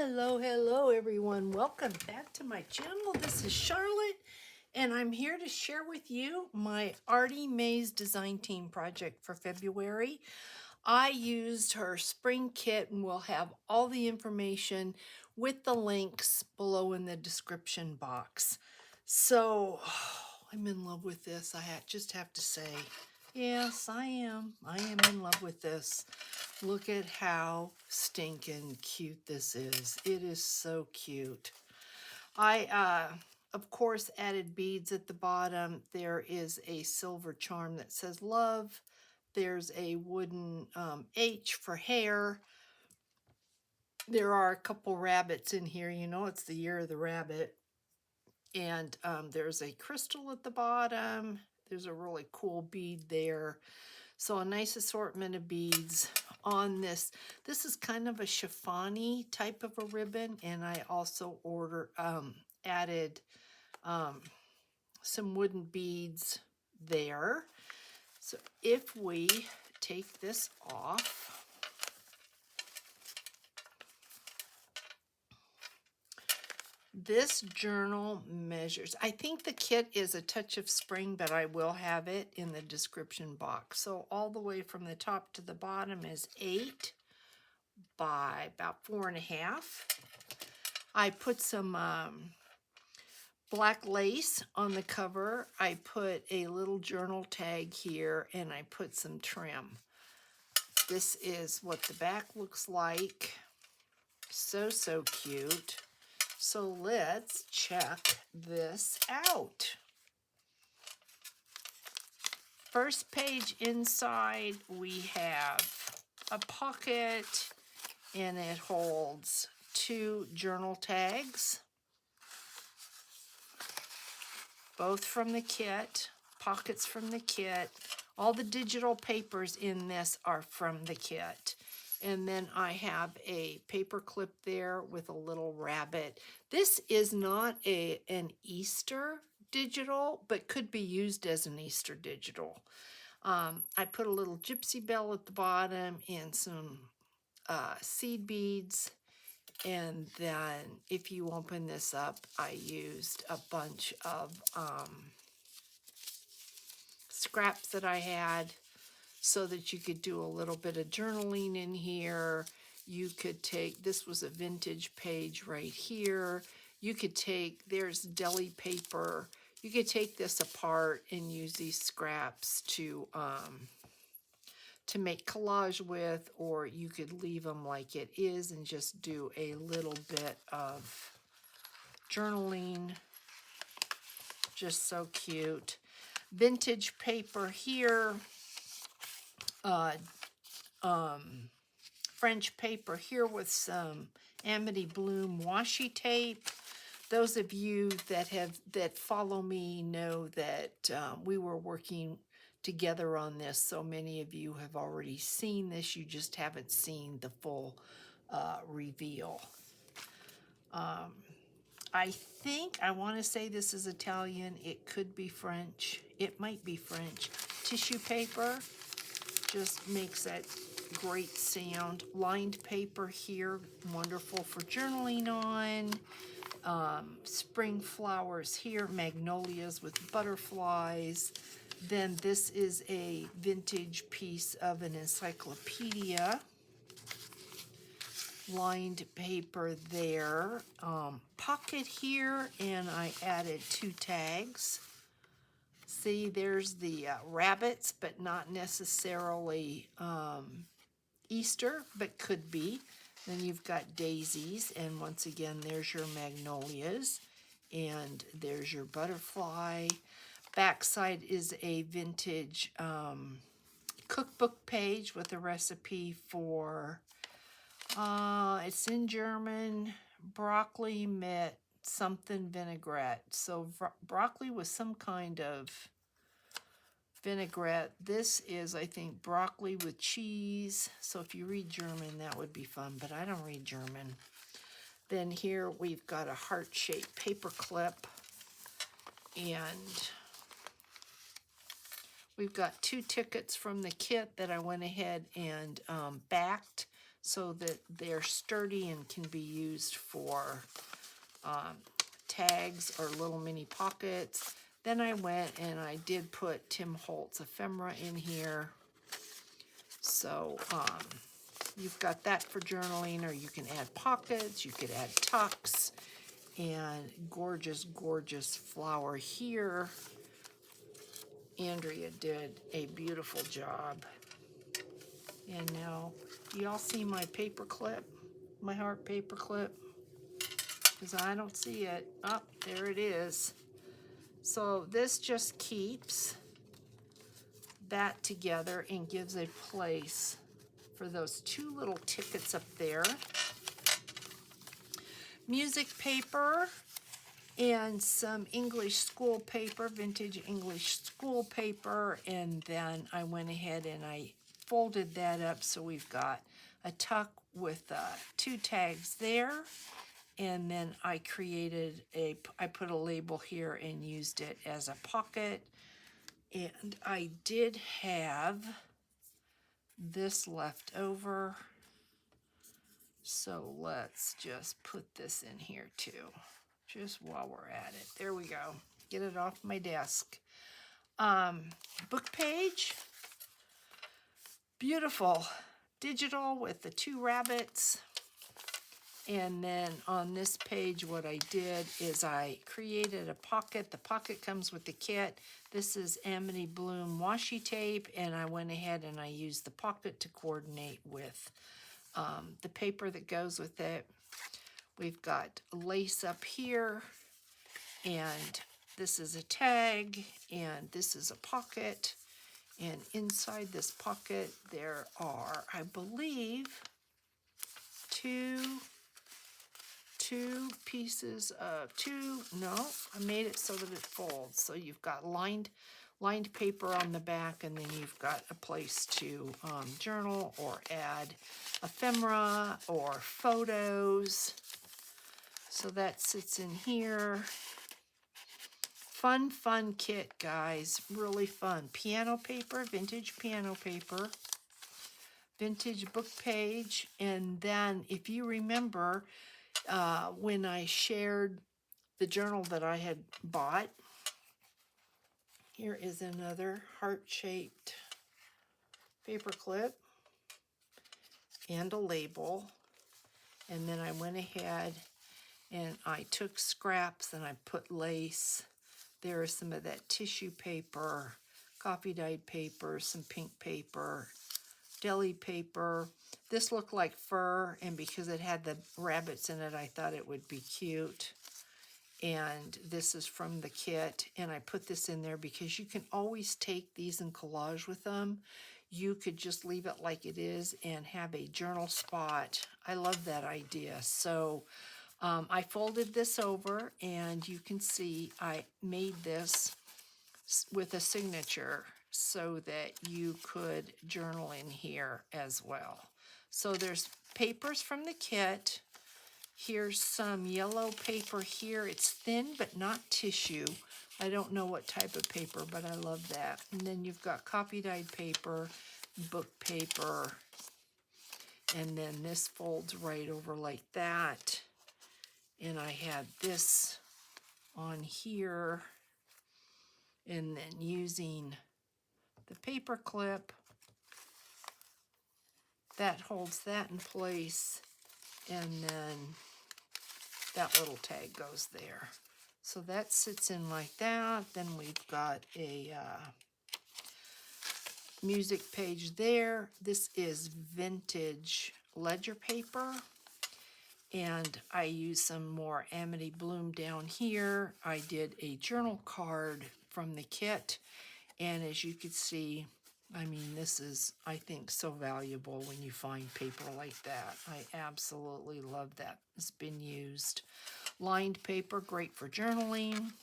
Hello everyone. Welcome back to my channel. This is Charlotte and I'm here to share with you my Artymaze design team project for February. I used her spring kit and we'll have all the information with the links below in the description box. So I'm in love with this. Just have to say, yes, I am. I am in love with this. Look at how stinking cute this is. It is so cute. I, of course, added beads at the bottom. There is a silver charm that says love. There's a wooden H for hair. There are a couple rabbits in here. You know, it's the year of the rabbit. And there's a crystal at the bottom. There's a really cool bead there. So a nice assortment of beads on this. This is kind of a chiffon-y type of a ribbon, and I also added some wooden beads there. So if we take this off, this journal measures, I think the kit is a touch of spring, but I will have it in the description box. So all the way from the top to the bottom is 8 by about 4.5. I put some black lace on the cover. I put a little journal tag here and I put some trim. This is what the back looks like. So cute. So let's check this out. First page inside, we have a pocket and it holds 2 journal tags, both from the kit, pockets from the kit. All the digital papers in this are from the kit. And then I have a paper clip there with a little rabbit. This is not an Easter digital, but could be used as an Easter digital. I put a little gypsy bell at the bottom and some seed beads. And then if you open this up, I used a bunch of scraps that I had so that you could do a little bit of journaling in here. You could take, this was a vintage page right here. You could take, there's deli paper. You could take this apart and use these scraps to make collage with, or you could leave them like it is and just do a little bit of journaling. Just so cute. Vintage paper here. French paper here with some Amity Bloom washi tape. Those of you that follow me know that we were working together on this. So many of you have already seen this. You just haven't seen the full reveal. I think, I want to say this is Italian. It could be French. It might be French. Tissue paper just makes that great sound. Lined paper here, wonderful for journaling on. Spring flowers here, magnolias with butterflies. Then this is a vintage piece of an encyclopedia. Lined paper there. Pocket here, and I added 2 tags. See, there's the rabbits, but not necessarily Easter, but could be. Then you've got daisies, and once again, there's your magnolias, and there's your butterfly. Backside is a vintage cookbook page with a recipe for, it's in German, broccoli mit something vinaigrette. So broccoli with some kind of vinaigrette. This is, I think, broccoli with cheese. So if you read German, that would be fun, but I don't read German. Then here we've got a heart-shaped paper clip, and we've got 2 tickets from the kit that I went ahead and backed. so that they're sturdy and can be used for tags or little mini pockets. Then I went and I did put Tim Holtz ephemera in here. So you've got that for journaling, or you can add pockets, you could add tucks, and gorgeous, gorgeous flower here. Andrea did a beautiful job. And now, y'all see my paper clip, my heart paper clip? Because I don't see it. Oh, there it is. So this just keeps that together and gives a place for those two little tickets up there. Music paper and some English school paper, vintage English school paper, and then I went ahead and I folded that up so we've got a tuck with two tags there, and then I put a label here and used it as a pocket. And I did have this left over, so let's just put this in here too, just while we're at it. There we go. Get it off my desk. Book page, beautiful, digital with the two rabbits. And then on this page, what I did is I created a pocket. The pocket comes with the kit. This is Amity Bloom washi tape, and I went ahead and I used the pocket to coordinate with the paper that goes with it. We've got lace up here, and this is a tag, and this is a pocket. And inside this pocket, there are, I believe, two pieces of I made it so that it folds. So you've got lined paper on the back, and then you've got a place to journal or add ephemera or photos. So that sits in here. Fun kit, guys. Really fun. Piano paper, vintage piano paper. Vintage book page. And then, if you remember, when I shared the journal that I had bought, here is another heart-shaped paper clip and a label. And then I went ahead and I took scraps and I put lace. There is some of that tissue paper, coffee dyed paper, some pink paper, deli paper. This looked like fur, and because it had the rabbits in it, I thought it would be cute. And this is from the kit, and I put this in there because you can always take these and collage with them. You could just leave it like it is and have a journal spot. I love that idea. So I folded this over, and you can see I made this with a signature so that you could journal in here as well. So there's papers from the kit. Here's some yellow paper here. It's thin but not tissue. I don't know what type of paper, but I love that. And then you've got coffee dyed paper, book paper, and then this folds right over like that. And I had this on here, and then using the paper clip, that holds that in place, and then that little tag goes there. So that sits in like that. Then we've got a music page there. This is vintage ledger paper, and I used some more Amity Bloom down here. I did a journal card from the kit, and as you can see, I mean, this is, I think, so valuable when you find paper like that. I absolutely love that. It's been used. Lined paper, great for journaling.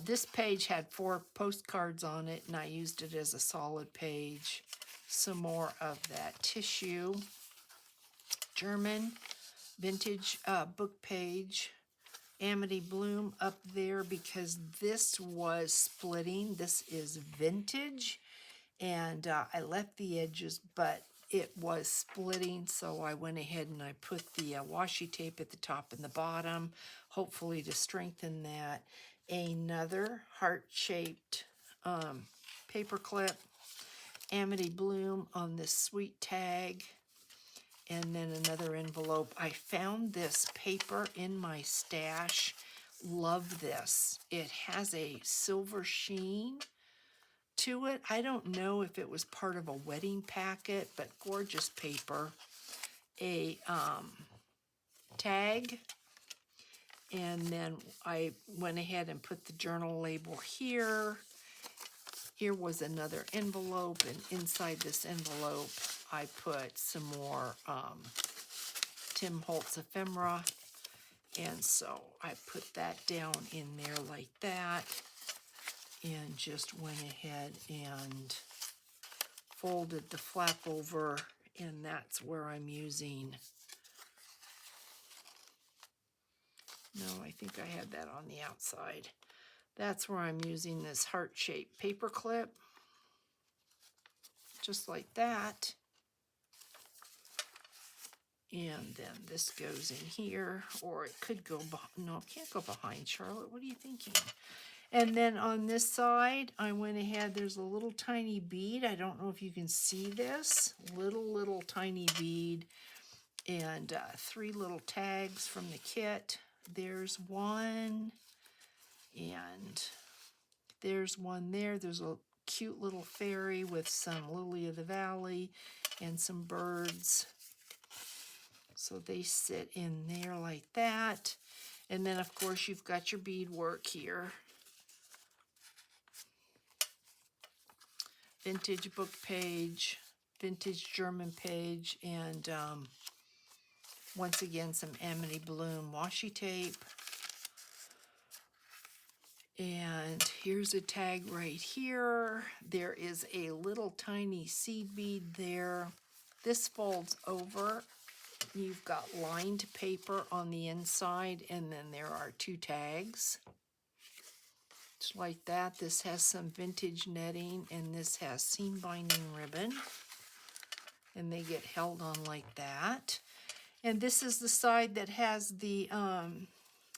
This page had 4 postcards on it, and I used it as a solid page. Some more of that tissue. German vintage book page. Amity Bloom up there because this was splitting. This is vintage, and I left the edges, but it was splitting, so I went ahead and I put the washi tape at the top and the bottom, hopefully to strengthen that. Another heart-shaped paper clip, Amity Bloom on this sweet tag, and then another envelope. I found this paper in my stash. Love this. It has a silver sheen to it. I don't know if it was part of a wedding packet, but gorgeous paper. A tag, and then I went ahead and put the journal label here. Here was another envelope, and inside this envelope I put some more Tim Holtz ephemera, and so I put that down in there like that, and just went ahead and folded the flap over, and that's where I'm using, no, I think I had that on the outside. That's where I'm using this heart-shaped paper clip, just like that. And then this goes in here, or it could go behind. No, it can't go behind, Charlotte. What are you thinking? And then on this side, I went ahead, there's a little tiny bead. I don't know if you can see this. Little tiny bead, and 3 little tags from the kit. There's one, and there's one there. There's a cute little fairy with some lily of the valley and some birds. So they sit in there like that. And then of course you've got your beadwork here. Vintage book page, vintage German page, and once again some Amity Bloom washi tape. And here's a tag right here. There is a little tiny seed bead there. This folds over. You've got lined paper on the inside, and then there are 2 tags. Just like that. This has some vintage netting, and this has seam binding ribbon. And they get held on like that. And this is the side that has the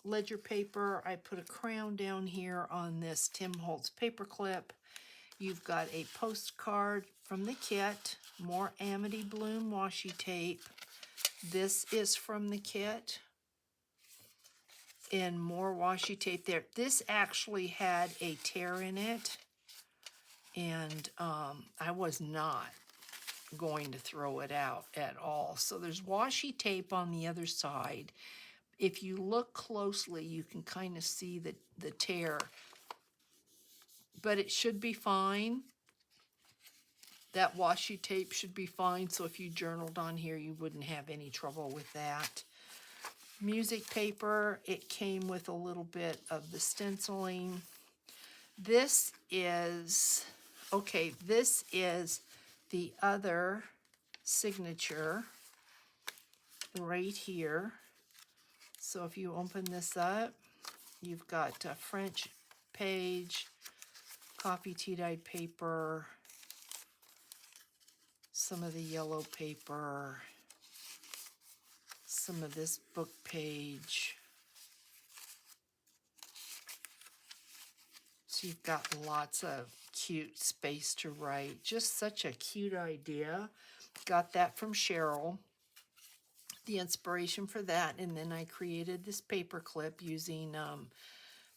ledger paper. I put a crown down here on this Tim Holtz paper clip. You've got a postcard from the kit, more Amity Bloom washi tape. This is from the kit, and more washi tape there. This actually had a tear in it, and I was not going to throw it out at all. So there's washi tape on the other side. If you look closely, you can kind of see the tear, but it should be fine. That washi tape should be fine, so if you journaled on here, you wouldn't have any trouble with that. Music paper, it came with a little bit of the stenciling. This is, okay, this is the other signature right here. So if you open this up, you've got a French page, coffee tea-dyed paper, some of the yellow paper, some of this book page. So you've got lots of cute space to write. Just such a cute idea. Got that from Cheryl, the inspiration for that. And then I created this paper clip using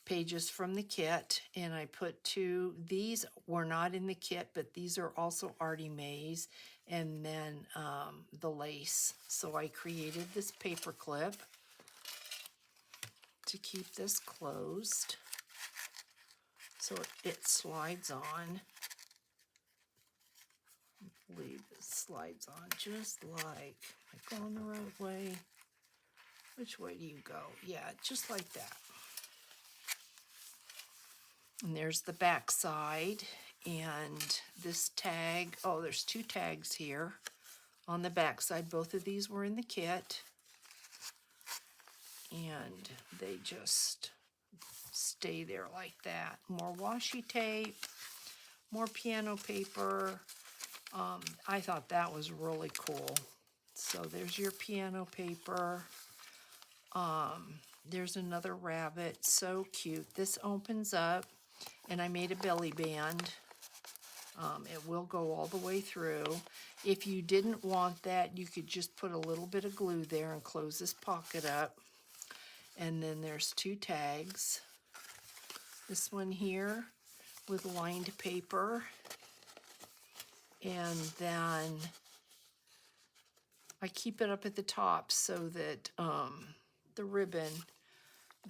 pages from the kit, and I put 2. These were not in the kit, but these are also Artymaze, and then the lace. So I created this paper clip to keep this closed, so it slides on. I believe it slides on just like, am I going the right way? Which way do you go? Yeah, just like that. And there's the back side, and this tag, oh, there's 2 tags here on the back side. Both of these were in the kit, and they just stay there like that. More washi tape, more piano paper, I thought that was really cool. So there's your piano paper. There's another rabbit, so cute. This opens up, and I made a belly band. It will go all the way through. If you didn't want that, you could just put a little bit of glue there and close this pocket up. And then there's 2 tags. This one here with lined paper. And then I keep it up at the top so that the ribbon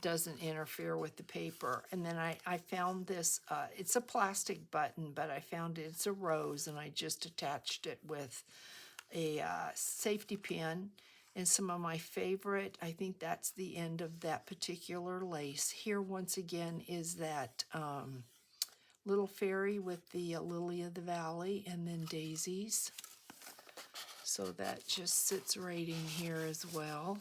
doesn't interfere with the paper. And then I found this, it's a plastic button, but I found it's a rose, and I just attached it with a safety pin. And some of my favorite, I think that's the end of that particular lace. Here, once again, is that little fairy with the lily of the valley, and then daisies. So that just sits right in here as well.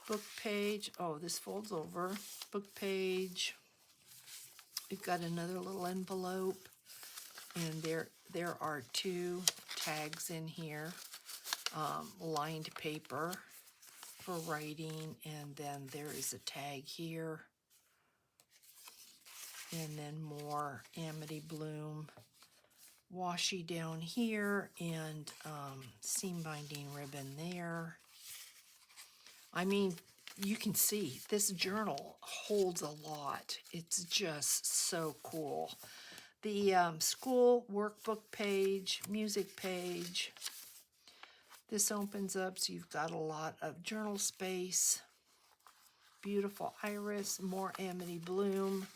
Book page, oh, this folds over. Book page. We've got another little envelope, and there are 2 tags in here. Lined paper for writing, and then there is a tag here, and then more Amity Bloom washi down here, and seam binding ribbon there. I mean, you can see this journal holds a lot. It's just so cool. The school workbook page, music page. This opens up, so you've got a lot of journal space. Beautiful iris, more Amity Bloom.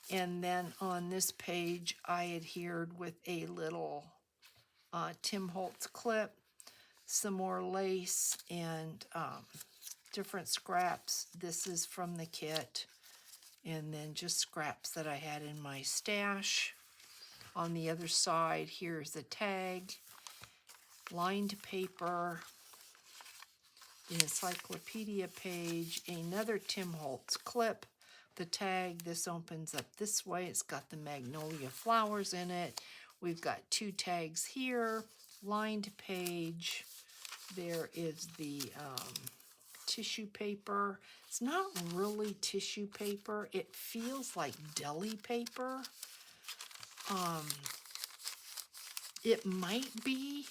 And then on this page, I adhered with a little Tim Holtz clip, some more lace, and different scraps. This is from the kit. And then just scraps that I had in my stash. On the other side, here's the tag. Lined paper, the encyclopedia page, another Tim Holtz clip, the tag. This opens up this way. It's got the magnolia flowers in it. We've got 2 tags here, lined page. There is the tissue paper. It's not really tissue paper. It feels like deli paper. It might be.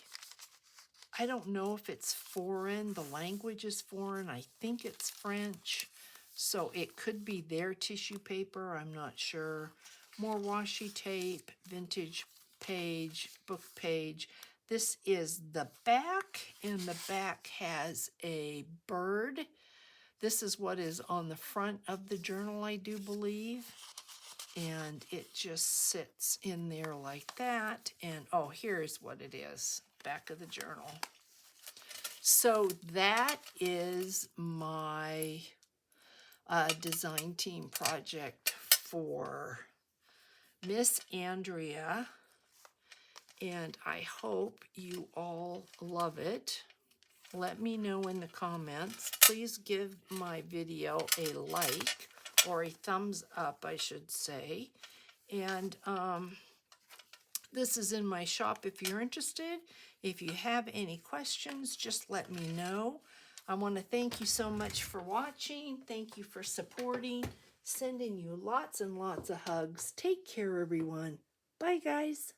I don't know if it's foreign. The language is foreign. I think it's French. So it could be their tissue paper. I'm not sure. More washi tape, vintage page, book page. This is the back, and the back has a bird. This is what is on the front of the journal, I do believe. And it just sits in there like that. And oh, here's what it is. Back of the journal. So that is my design team project for Miss Andrea, and I hope you all love it. Let me know in the comments. Please give my video a like, or a thumbs up, I should say. And this is in my shop if you're interested. If you have any questions, just let me know. I want to thank you so much for watching. Thank you for supporting. Sending you lots and lots of hugs. Take care, everyone. Bye, guys.